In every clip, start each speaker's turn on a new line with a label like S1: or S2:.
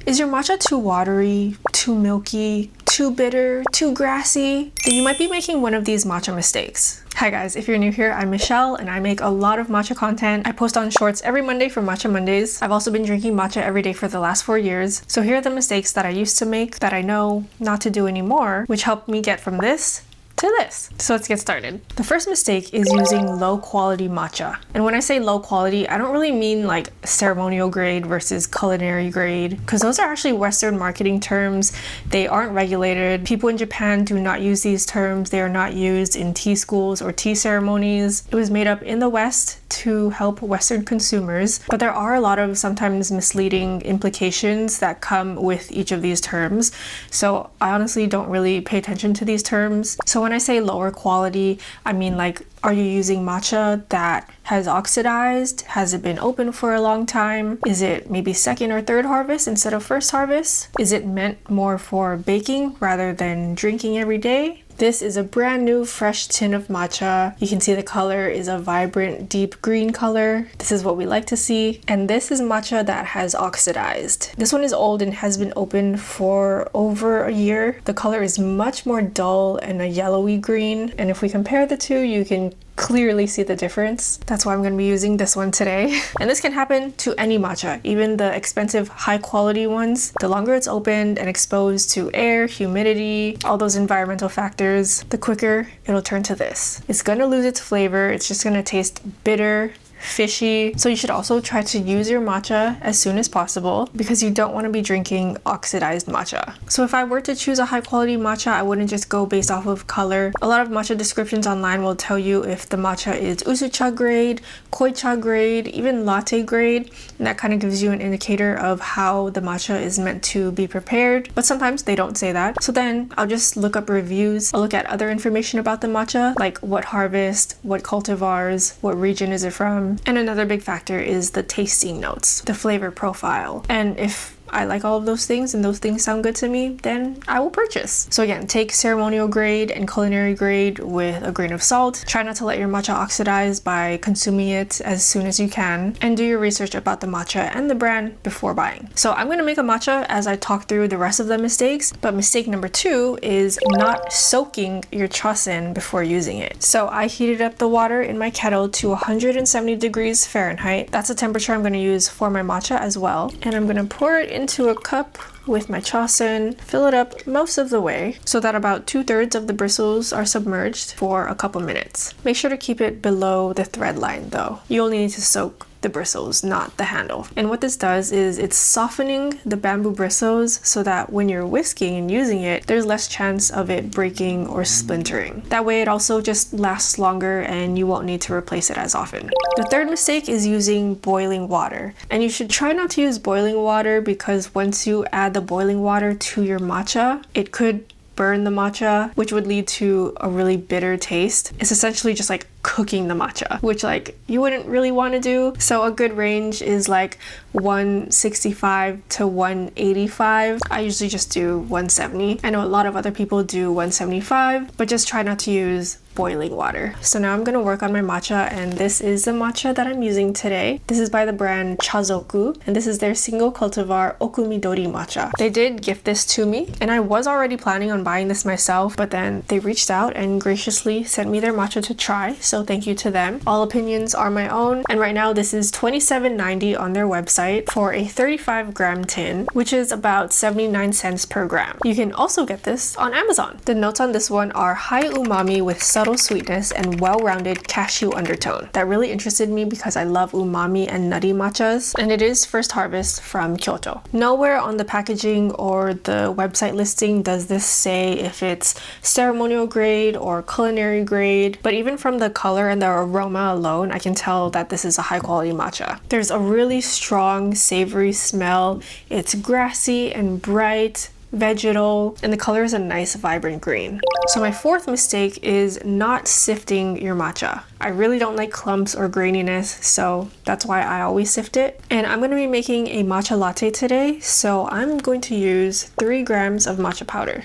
S1: Is your matcha too watery, too milky, too bitter, too grassy? Then you might be making one of these matcha mistakes. Hi guys, if you're new here, I'm Michelle and I make a lot of matcha content. I post on shorts every Monday for Matcha Mondays. I've also been drinking matcha every day for the last 4 years. So here are the mistakes that I used to make that I know not to do anymore, which helped me get from this to this. So let's get started. The first mistake is using low quality matcha. And when I say low quality, I don't really mean like ceremonial grade versus culinary grade, because those are actually Western marketing terms. They aren't regulated. People in Japan do not use these terms. They are not used in tea schools or tea ceremonies. It was made up in the West to help Western consumers, but there are a lot of sometimes misleading implications that come with each of these terms. So I honestly don't really pay attention to these terms. So when I say lower quality, I mean like, are you using matcha that has oxidized? Has it been open for a long time? Is it maybe second or third harvest instead of first harvest? Is it meant more for baking rather than drinking every day? This is a brand new fresh tin of matcha. You can see the color is a vibrant deep green color. This is what we like to see. And this is matcha that has oxidized. This one is old and has been open for over a year. The color is much more dull and a yellowy green. And if we compare the two, you can clearly see the difference. That's why I'm going to be using this one today. And this can happen to any matcha, even the expensive high quality ones. The longer it's opened and exposed to air, humidity, all those environmental factors, the quicker it'll turn to this. It's going to lose its flavor. It's just going to taste bitter, fishy. So you should also try to use your matcha as soon as possible because you don't want to be drinking oxidized matcha. So if I were to choose a high quality matcha, I wouldn't just go based off of color. A lot of matcha descriptions online will tell you if the matcha is usucha grade, koicha grade, even latte grade, and that kind of gives you an indicator of how the matcha is meant to be prepared. But sometimes they don't say that. So then I'll just look up reviews. I'll look at other information about the matcha, like what harvest, what cultivars, what region is it from. And another big factor is the tasting notes, the flavor profile. And if I like all of those things and those things sound good to me, then I will purchase. So again, take ceremonial grade and culinary grade with a grain of salt. Try not to let your matcha oxidize by consuming it as soon as you can, and do your research about the matcha and the brand before buying. So I'm going to make a matcha as I talk through the rest of the mistakes, but mistake number 2 is not soaking your chasen before using it. So I heated up the water in my kettle to 170 degrees Fahrenheit. That's the temperature I'm going to use for my matcha as well. And I'm going to pour it into a cup with my chasen, fill it up most of the way so that about 2/3 of the bristles are submerged for a couple minutes. Make sure to keep it below the thread line though. You only need to soak the bristles, not the handle. And what this does is it's softening the bamboo bristles so that when you're whisking and using it, there's less chance of it breaking or splintering. That way it also just lasts longer and you won't need to replace it as often. The third mistake is using boiling water. And you should try not to use boiling water because once you add the boiling water to your matcha, it could burn the matcha, which would lead to a really bitter taste. It's essentially just like cooking the matcha, which like you wouldn't really want to do. So a good range is like 165 to 185. I usually just do 170. I know a lot of other people do 175, but just try not to use boiling water. So now I'm going to work on my matcha, and this is the matcha that I'm using today. This is by the brand Chazoku, and this is their single cultivar Okumidori matcha. They did gift this to me, and I was already planning on buying this myself, but then they reached out and graciously sent me their matcha to try, so thank you to them. All opinions are my own, and right now this is $27.90 on their website for a 35 gram tin, which is about 79 cents per gram. You can also get this on Amazon. The notes on this one are high umami with subtle sweetness and well-rounded cashew undertone. That really interested me because I love umami and nutty matchas, and it is first harvest from Kyoto. Nowhere on the packaging or the website listing does this say if it's ceremonial grade or culinary grade, but even from the color and the aroma alone, I can tell that this is a high quality matcha. There's a really strong savory smell. It's grassy and bright, vegetal, and the color is a nice vibrant green. So my fourth mistake is not sifting your matcha. I really don't like clumps or graininess, so that's why I always sift it. And I'm going to be making a matcha latte today, so I'm going to use 3 grams of matcha powder.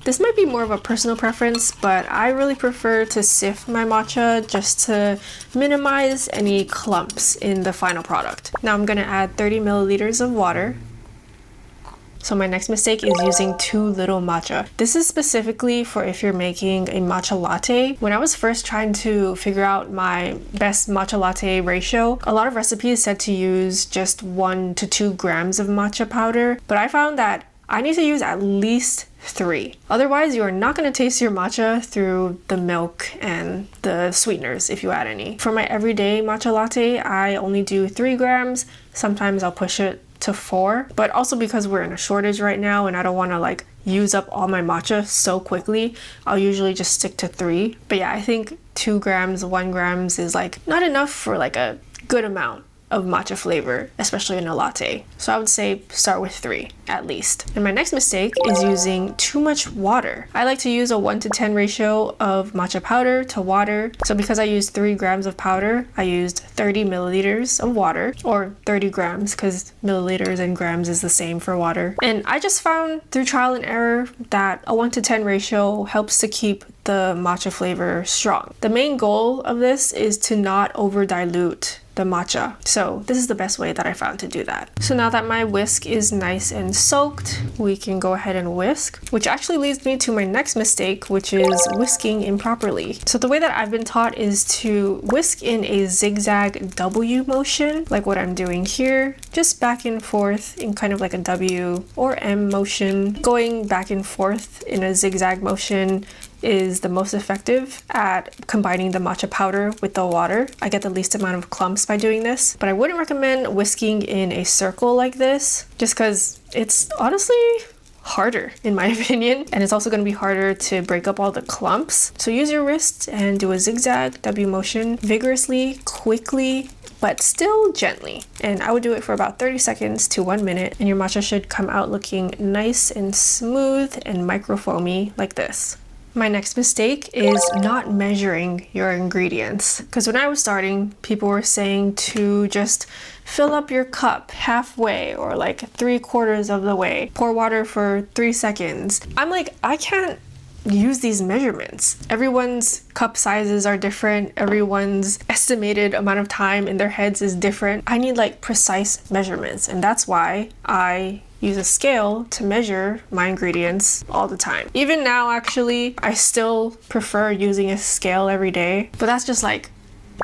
S1: This might be more of a personal preference, but I really prefer to sift my matcha just to minimize any clumps in the final product. Now I'm gonna add 30 milliliters of water. So my next mistake is using too little matcha. This is specifically for if you're making a matcha latte. When I was first trying to figure out my best matcha latte ratio, a lot of recipes said to use just 1 to 2 grams of matcha powder, but I found that I need to use at least 3. Otherwise, you are not going to taste your matcha through the milk and the sweeteners if you add any. For my everyday matcha latte, I only do 3 grams. Sometimes I'll push it to 4, but also because we're in a shortage right now and I don't want to like use up all my matcha so quickly, I'll usually just stick to 3. But yeah, I think 2 grams, 1 grams is like not enough for like a good amount of matcha flavor, especially in a latte. So I would say start with 3 at least. And my next mistake is using too much water. I like to use a 1:10 ratio of matcha powder to water. So because I used 3 grams of powder, I used 30 milliliters of water, or 30 grams because milliliters and grams is the same for water. And I just found through trial and error that a 1:10 ratio helps to keep the matcha flavor strong. The main goal of this is to not over dilute the matcha. So this is the best way that I found to do that. So now that my whisk is nice and soaked, we can go ahead and whisk, which actually leads me to my next mistake, which is whisking improperly. So the way that I've been taught is to whisk in a zigzag W motion, like what I'm doing here, just back and forth in kind of like a W or M motion. Going back and forth in a zigzag motion is the most effective at combining the matcha powder with the water. I get the least amount of clumps by doing this, but I wouldn't recommend whisking in a circle like this just because it's honestly harder in my opinion, and it's also going to be harder to break up all the clumps. So use your wrist and do a zigzag W motion vigorously, quickly, but still gently. And I would do it for about 30 seconds to 1 minute, and your matcha should come out looking nice and smooth and microfoamy like this. My next mistake is not measuring your ingredients. Because when I was starting, people were saying to just fill up your cup halfway or like 3/4 of the way. Pour water for 3 seconds. I'm like, I can't use these measurements. Everyone's cup sizes are different. Everyone's estimated amount of time in their heads is different. I need like precise measurements, and that's why I use a scale to measure my ingredients all the time. Even now, actually, I still prefer using a scale every day, but that's just like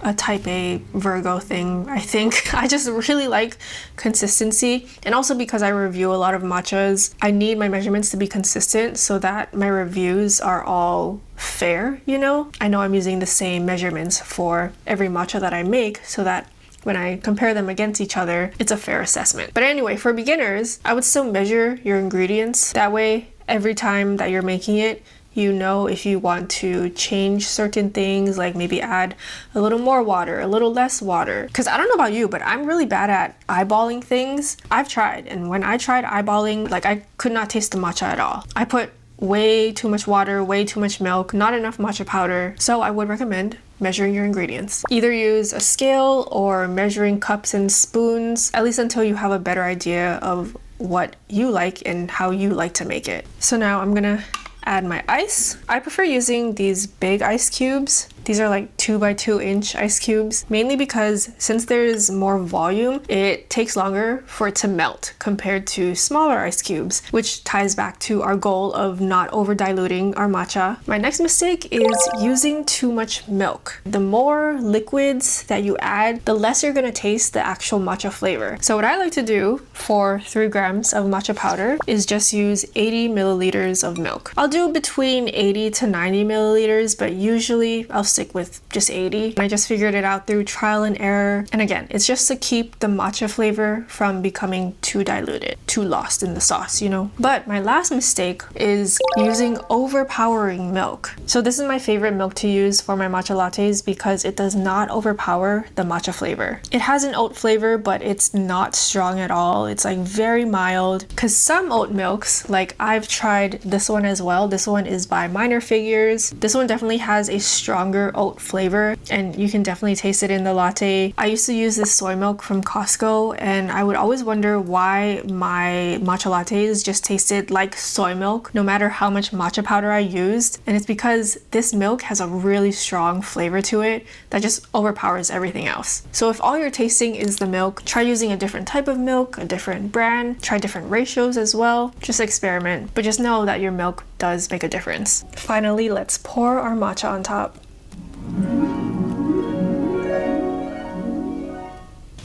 S1: a type A Virgo thing, I think. I just really like consistency, and also because I review a lot of matchas, I need my measurements to be consistent so that my reviews are all fair, you know? I know I'm using the same measurements for every matcha that I make so that when I compare them against each other, it's a fair assessment. But anyway, for beginners, I would still measure your ingredients. That way, every time that you're making it, you know if you want to change certain things, like maybe add a little more water, a little less water. Because I don't know about you, but I'm really bad at eyeballing things. I've tried, and when I tried eyeballing, like I could not taste the matcha at all. I put way too much water, way too much milk, not enough matcha powder. So I would recommend measuring your ingredients. Either use a scale or measuring cups and spoons, at least until you have a better idea of what you like and how you like to make it. So now I'm gonna add my ice. I prefer using these big ice cubes. These are like 2 by 2 inch ice cubes, mainly because since there's more volume, it takes longer for it to melt compared to smaller ice cubes, which ties back to our goal of not over diluting our matcha. My next mistake is using too much milk. The more liquids that you add, the less you're gonna taste the actual matcha flavor. So what I like to do for 3 grams of matcha powder is just use 80 milliliters of milk. I'll do between 80 to 90 milliliters, but usually I'll stick with just 80. I just figured it out through trial and error. And again, it's just to keep the matcha flavor from becoming too diluted, too lost in the sauce, you know? But my last mistake is using overpowering milk. So this is my favorite milk to use for my matcha lattes because it does not overpower the matcha flavor. It has an oat flavor, but it's not strong at all. It's like very mild, because some oat milks, like I've tried this one as well. This one is by Minor Figures. This one definitely has a stronger oat flavor, and you can definitely taste it in the latte. I used to use this soy milk from Costco, and I would always wonder why my matcha lattes just tasted like soy milk no matter how much matcha powder I used. And it's because this milk has a really strong flavor to it that just overpowers everything else. So if all you're tasting is the milk, try using a different type of milk, a different brand, try different ratios as well. Just experiment, but just know that your milk does make a difference. Finally, let's pour our matcha on top.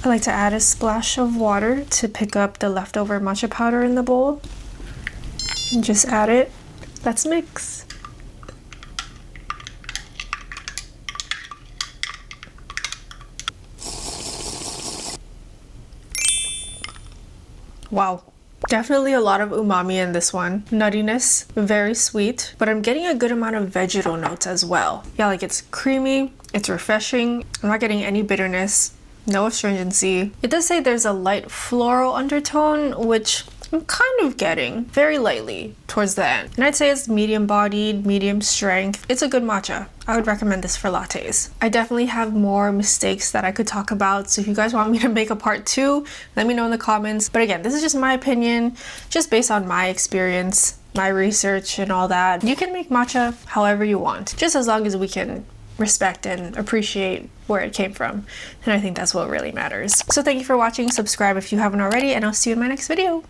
S1: I like to add a splash of water to pick up the leftover matcha powder in the bowl. And just add it. Let's mix. Wow. Definitely a lot of umami in this one. Nuttiness, very sweet, but I'm getting a good amount of vegetal notes as well. Yeah, like it's creamy, it's refreshing. I'm not getting any bitterness, no astringency. It does say there's a light floral undertone, which I'm kind of getting very lightly towards the end. And I'd say it's medium bodied, medium strength. It's a good matcha. I would recommend this for lattes. I definitely have more mistakes that I could talk about, so if you guys want me to make a part 2, let me know in the comments. But again, this is just my opinion, just based on my experience, my research and all that. You can make matcha however you want, just as long as we can respect and appreciate where it came from. And I think that's what really matters. So thank you for watching, subscribe if you haven't already, and I'll see you in my next video.